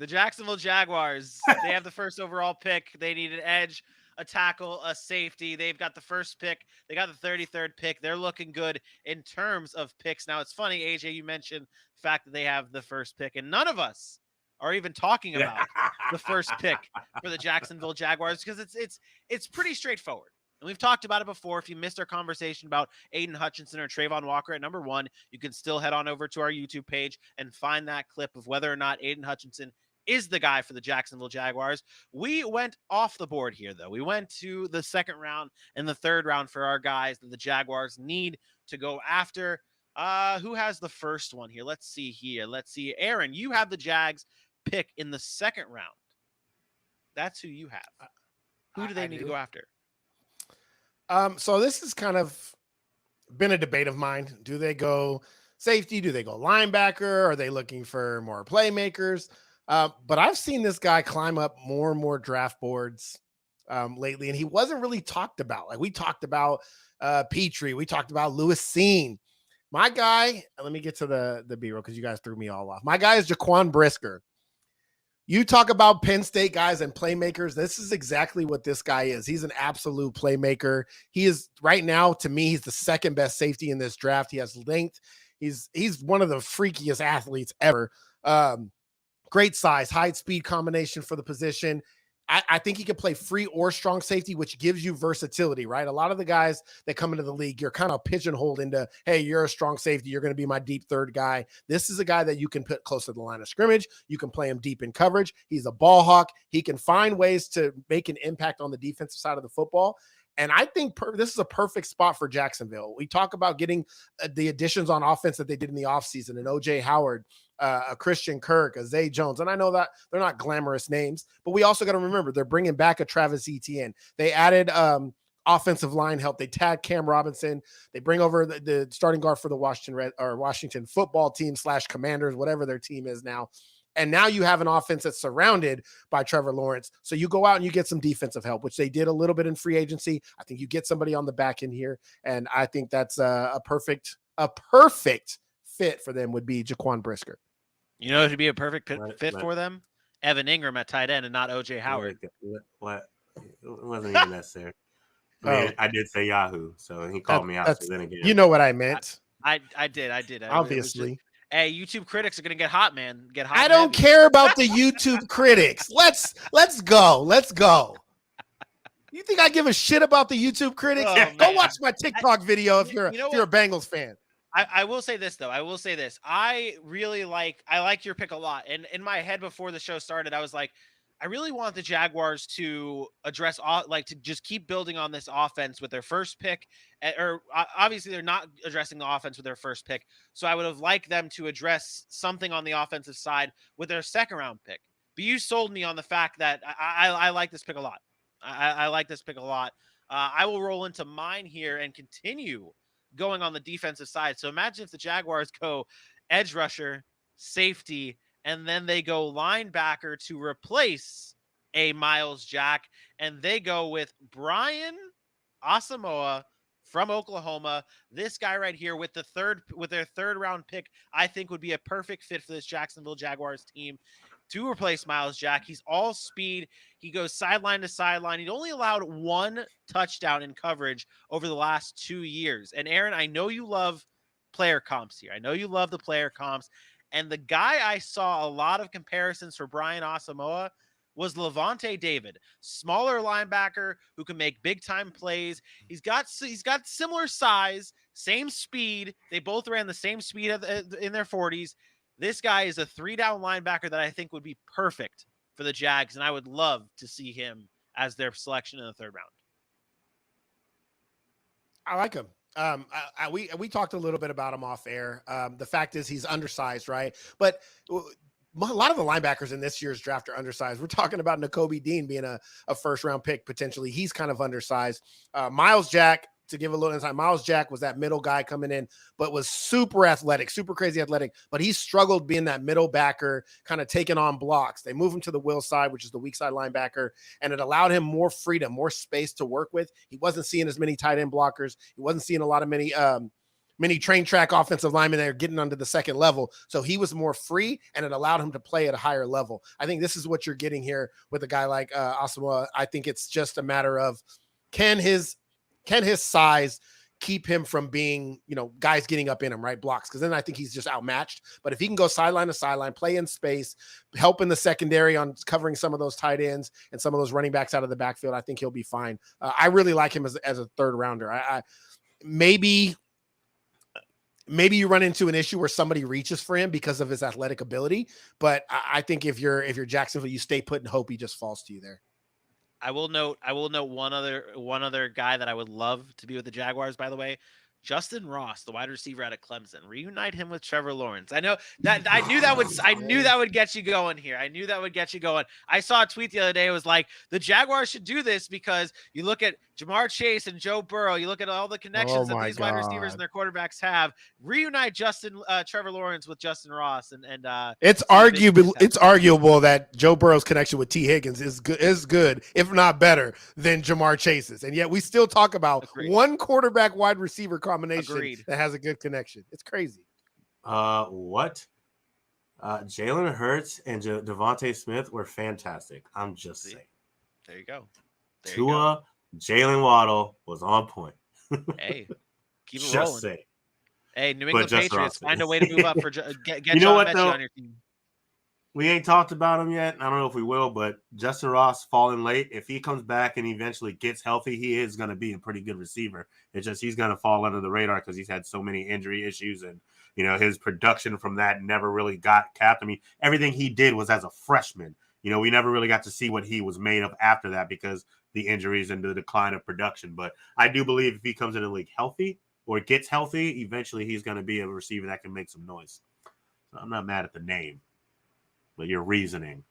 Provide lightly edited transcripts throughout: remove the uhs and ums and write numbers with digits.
The Jacksonville Jaguars, they have the first overall pick. They need an edge, a tackle, a safety. They've got the first pick. They got the 33rd pick. They're looking good in terms of picks. Now, it's funny, AJ, you mentioned the fact that they have the first pick, and none of us are even talking about the first pick for the Jacksonville Jaguars because it's pretty straightforward. And we've talked about it before. If you missed our conversation about Aiden Hutchinson or Trayvon Walker at number 1, you can still head on over to our YouTube page and find that clip of whether or not Aiden Hutchinson is the guy for the Jacksonville Jaguars. We went off the board here, though. We went to the second round and the third round for our guys that the Jaguars need to go after. Who has the first one here? Let's see here. Let's see. Aaron, you have the Jags pick in the second round. That's who you have. Who do they need to go after? So this has kind of been a debate of mine. Do they go safety? Do they go linebacker? Are they looking for more playmakers? But I've seen this guy climb up more and more draft boards lately, and he wasn't really talked about. Like we talked about Petrie. We talked about Lewis Seen. My guy, let me get to the B-roll because you guys threw me all off. My guy is Jaquan Brisker. You talk about Penn State guys and playmakers. This is exactly what this guy is. He's an absolute playmaker. He is right now, to me, he's the second best safety in this draft. He has length. He's one of the freakiest athletes ever. Great size, height, speed combination for the position. I think he can play free or strong safety, which gives you versatility, right? A lot of the guys that come into the league, you're kind of pigeonholed into, hey, you're a strong safety. You're going to be my deep third guy. This is a guy that you can put close to the line of scrimmage. You can play him deep in coverage. He's a ball hawk. He can find ways to make an impact on the defensive side of the football. And I think this is a perfect spot for Jacksonville. We talk about getting the additions on offense that they did in the offseason, and O.J. Howard, a Christian Kirk, a Zay Jones. And I know that they're not glamorous names, but we also got to remember they're bringing back a Travis Etienne. They added offensive line help. They tagged Cam Robinson. They bring over the starting guard for the Washington football team / Commanders, whatever their team is now. And now you have an offense that's surrounded by Trevor Lawrence. So you go out and you get some defensive help, which they did a little bit in free agency. I think you get somebody on the back end here. And I think that's a perfect fit for them would be Jaquan Brisker. You know who'd be a perfect fit for them? Evan Ingram at tight end and not O.J. Howard. What? It wasn't even necessary. I did say Yahoo, so he called me out. So then again, you know what I meant. I did. Obviously. Hey, YouTube critics are gonna get hot, man. Get hot. I don't care about the YouTube critics. Let's go. You think I give a shit about the YouTube critics? Go watch my TikTok video if you're a Bengals fan. I will say this though. I like your pick a lot. And in my head before the show started, I was like, I really want the Jaguars to address, to just keep building on this offense with their first pick. Or obviously, they're not addressing the offense with their first pick. So I would have liked them to address something on the offensive side with their second round pick. But you sold me on the fact that I like this pick a lot. I like this pick a lot. I will roll into mine here and continue going on the defensive side. So imagine if the Jaguars go edge rusher, safety, and then they go linebacker to replace a Miles Jack, and they go with Brian Asamoah from Oklahoma. This guy right here with their third round pick, I think would be a perfect fit for this Jacksonville Jaguars team to replace Miles Jack. He's all speed. He goes sideline to sideline. He'd only allowed one touchdown in coverage over the last 2 years. And Aaron, I know you love player comps here. I know you love the player comps. And the guy I saw a lot of comparisons for Brian Asamoah was Levante David, smaller linebacker who can make big time plays. He's got similar size, same speed. They both ran the same speed in their 40s. This guy is a 3-down linebacker that I think would be perfect for the Jags, and I would love to see him as their selection in the third round. I like him. We talked a little bit about him off air. The fact is he's undersized, right? But a lot of the linebackers in this year's draft are undersized. We're talking about Nakobe Dean being a first-round pick potentially. He's kind of undersized. Miles Jack, to give a little insight, Miles Jack was that middle guy coming in, but was super athletic, super crazy athletic. But he struggled being that middle backer, kind of taking on blocks. They moved him to the will side, which is the weak side linebacker, and it allowed him more freedom, more space to work with. He wasn't seeing as many tight end blockers. He wasn't seeing a lot of many many train track offensive linemen that are getting onto the second level. So he was more free, and it allowed him to play at a higher level. I think this is what you're getting here with a guy like Asamoah. I think it's just a matter of can his size keep him from being, guys getting up in him, right? Blocks. Because then I think he's just outmatched. But if he can go sideline to sideline, play in space, help in the secondary on covering some of those tight ends and some of those running backs out of the backfield, I think he'll be fine. I really like him as a third rounder. Maybe you run into an issue where somebody reaches for him because of his athletic ability. But I think if you're Jacksonville, you stay put and hope he just falls to you there. I will note one other guy that I would love to be with the Jaguars, by the way. Justin Ross, the wide receiver out of Clemson. Reunite him with Trevor Lawrence. I know that I knew that would get you going here. I knew that would get you going. I saw a tweet the other day. It was like the Jaguars should do this because you look at Jamar Chase and Joe Burrow. You look at all the connections that these wide receivers and their quarterbacks have. Reunite Trevor Lawrence with Justin Ross, and it's arguable that Joe Burrow's connection with T. Higgins is good, if not better, than Jamar Chase's, and yet we still talk about one quarterback wide receiver combination that has a good connection. It's crazy. What? Jalen Hurts and Devontae Smith were fantastic. I'm just saying. There you go. Tua. Jalen Waddle was on point. Hey, keep it rolling. Say. Hey, New England Patriots, find a way to move up for get John Mechie on your team. We ain't talked about him yet. I don't know if we will, but Justin Ross falling late. If he comes back and eventually gets healthy, he is going to be a pretty good receiver. It's just he's going to fall under the radar because he's had so many injury issues, and his production from that never really got capped. I mean, everything he did was as a freshman. We never really got to see what he was made of after that because the injuries and the decline of production. But I do believe if he comes in the league healthy or gets healthy, eventually he's going to be a receiver that can make some noise. So I'm not mad at the name, but your reasoning.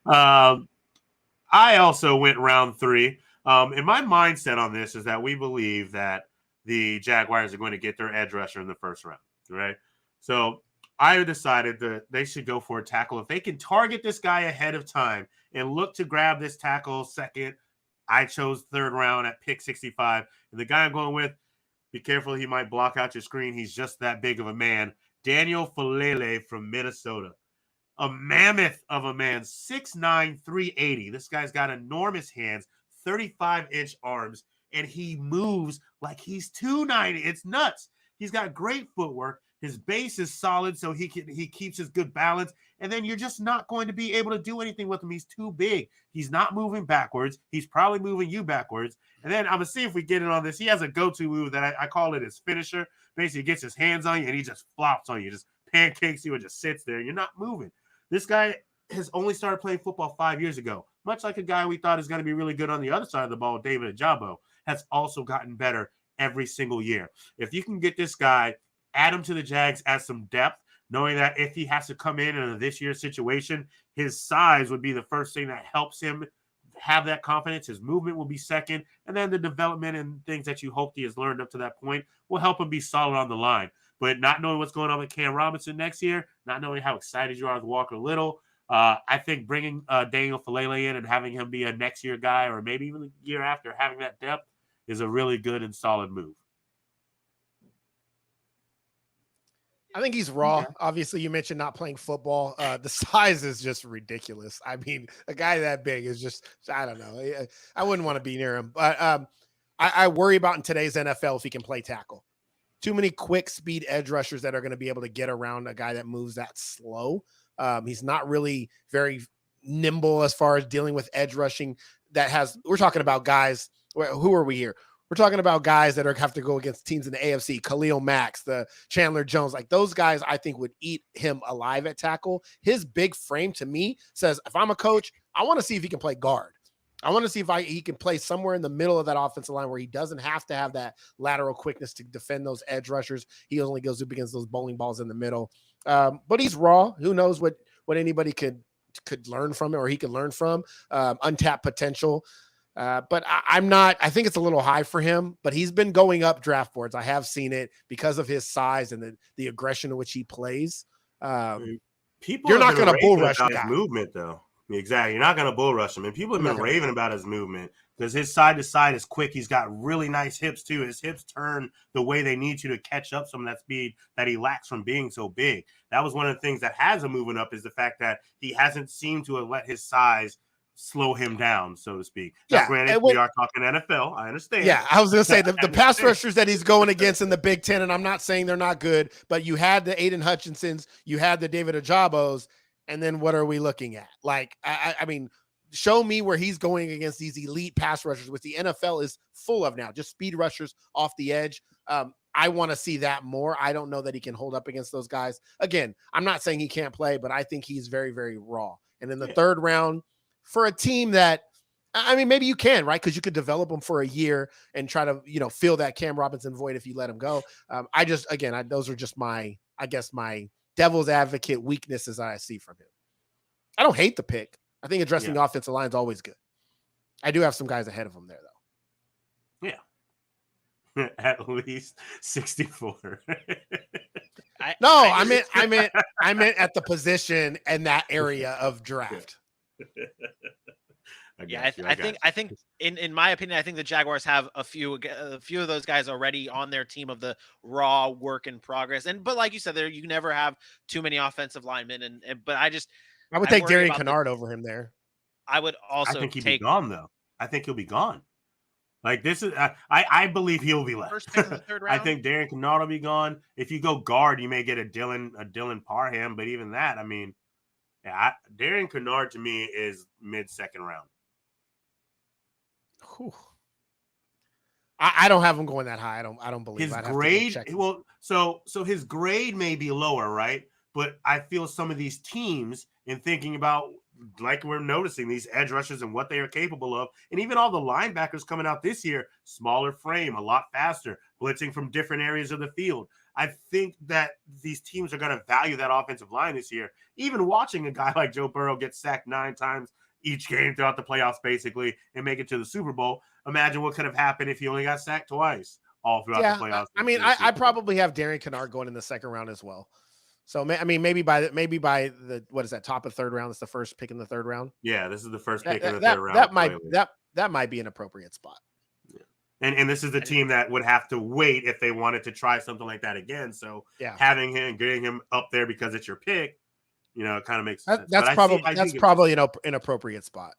I also went round 3. And my mindset on this is that we believe that the Jaguars are going to get their edge rusher in the first round, right? So I decided that they should go for a tackle. If they can target this guy ahead of time and look to grab this tackle second, I chose third round at pick 65. And the guy I'm going with, be careful, he might block out your screen. He's just that big of a man. Daniel Falele from Minnesota. A mammoth of a man, 6'9", 380. This guy's got enormous hands, 35-inch arms, and he moves like he's 290. It's nuts. He's got great footwork. His base is solid, so he keeps his good balance. And then you're just not going to be able to do anything with him. He's too big. He's not moving backwards. He's probably moving you backwards. And then I'm going to see if we get in on this. He has a go-to move that I call it his finisher. Basically, he gets his hands on you, and he just flops on you, just pancakes you, and just sits there. You're not moving. This guy has only started playing football 5 years ago, much like a guy we thought is going to be really good on the other side of the ball, David Ajabo, has also gotten better every single year. If you can get this guy, add him to the Jags as some depth, knowing that if he has to come in a this year's situation, his size would be the first thing that helps him have that confidence. His movement will be second, and then the development and things that you hoped he has learned up to that point will help him be solid on the line. But not knowing what's going on with Cam Robinson next year, not knowing how excited you are with Walker Little, I think bringing Daniel Falele in and having him be a next year guy or maybe even the year after, having that depth is a really good and solid move. I think he's raw. Okay. Obviously, you mentioned not playing football. The size is just ridiculous. I mean, a guy that big is just, I don't know. I wouldn't want to be near him. But I worry about in today's NFL if he can play tackle. Too many quick speed edge rushers that are going to be able to get around a guy that moves that slow. He's not really very nimble as far as dealing with edge rushing. We're talking about guys. Who are we here? We're talking about guys that have to go against teams in the AFC, Khalil Max, the Chandler Jones. Like those guys, I think would eat him alive at tackle. His big frame to me says, if I'm a coach, I want to see if he can play guard. I want to see if he can play somewhere in the middle of that offensive line where he doesn't have to have that lateral quickness to defend those edge rushers. He only goes up against those bowling balls in the middle. But he's raw. Who knows what anybody could learn from him or he could learn from. Untapped potential. But I think it's a little high for him, but he's been going up draft boards. I have seen it because of his size and the aggression in which he plays. People you're not going to bull rush his movement though. Exactly. You're not going to bull rush him. And people have been raving about his movement because his side to side is quick. He's got really nice hips, too. His hips turn the way they need to catch up some of that speed that he lacks from being so big. That was one of the things that has him moving up is the fact that he hasn't seemed to have let his size slow him down, so to speak. Now, granted, we are talking NFL. I understand. Yeah, I was going to say the pass rushers that he's going against in the Big Ten, and I'm not saying they're not good, but you had the Aiden Hutchinsons, you had the David Ajabos, and then what are we looking at? Like, I mean, show me where he's going against these elite pass rushers, which the NFL is full of now, just speed rushers off the edge. I want to see that more. I don't know that he can hold up against those guys. Again, I'm not saying he can't play, but I think he's very, very raw. And in the third round, for a team that, I mean, maybe you can, right? Because you could develop him for a year and try to, fill that Cam Robinson void if you let him go. Those are just my devil's advocate weaknesses that I see from him. I don't hate the pick. I think addressing the offensive line is always good. I do have some guys ahead of him there, though. Yeah. At least 64. I meant at the position and that area of draft. I think in my opinion, I think the Jaguars have a few of those guys already on their team of the raw work in progress. But like you said, there you never have too many offensive linemen. But I would take Darian Kennard over him there. I would also I think he'd be gone though. I think he'll be gone. Like this is, I believe he'll be left. First pick of the third round. I think Darian Kennard will be gone. If you go guard, you may get a Dylan Parham, but even that, I mean, Darian Kennard to me is mid-second round. Whew. I don't have him going that high. I don't believe his grade. Well, so his grade may be lower, right? But I feel some of these teams, in thinking about, like we're noticing, these edge rushers and what they are capable of, and even all the linebackers coming out this year, smaller frame, a lot faster, blitzing from different areas of the field. I think that these teams are going to value that offensive line this year. Even watching a guy like Joe Burrow get sacked 9 times each game throughout the playoffs, basically, and make it to the Super Bowl. Imagine what could have happened if he only got sacked twice all throughout the playoffs. I mean, I probably have Darian Kennard going in the second round as well. So, I mean, maybe by the what is that, top of third round? It's the first pick in the third round. Yeah, this is the first pick in the third round. That might be an appropriate spot. Yeah. And this is the team that would have to wait if they wanted to try something like that again. So having him, getting him up there because it's your pick, it kind of makes sense. That's probably an appropriate spot.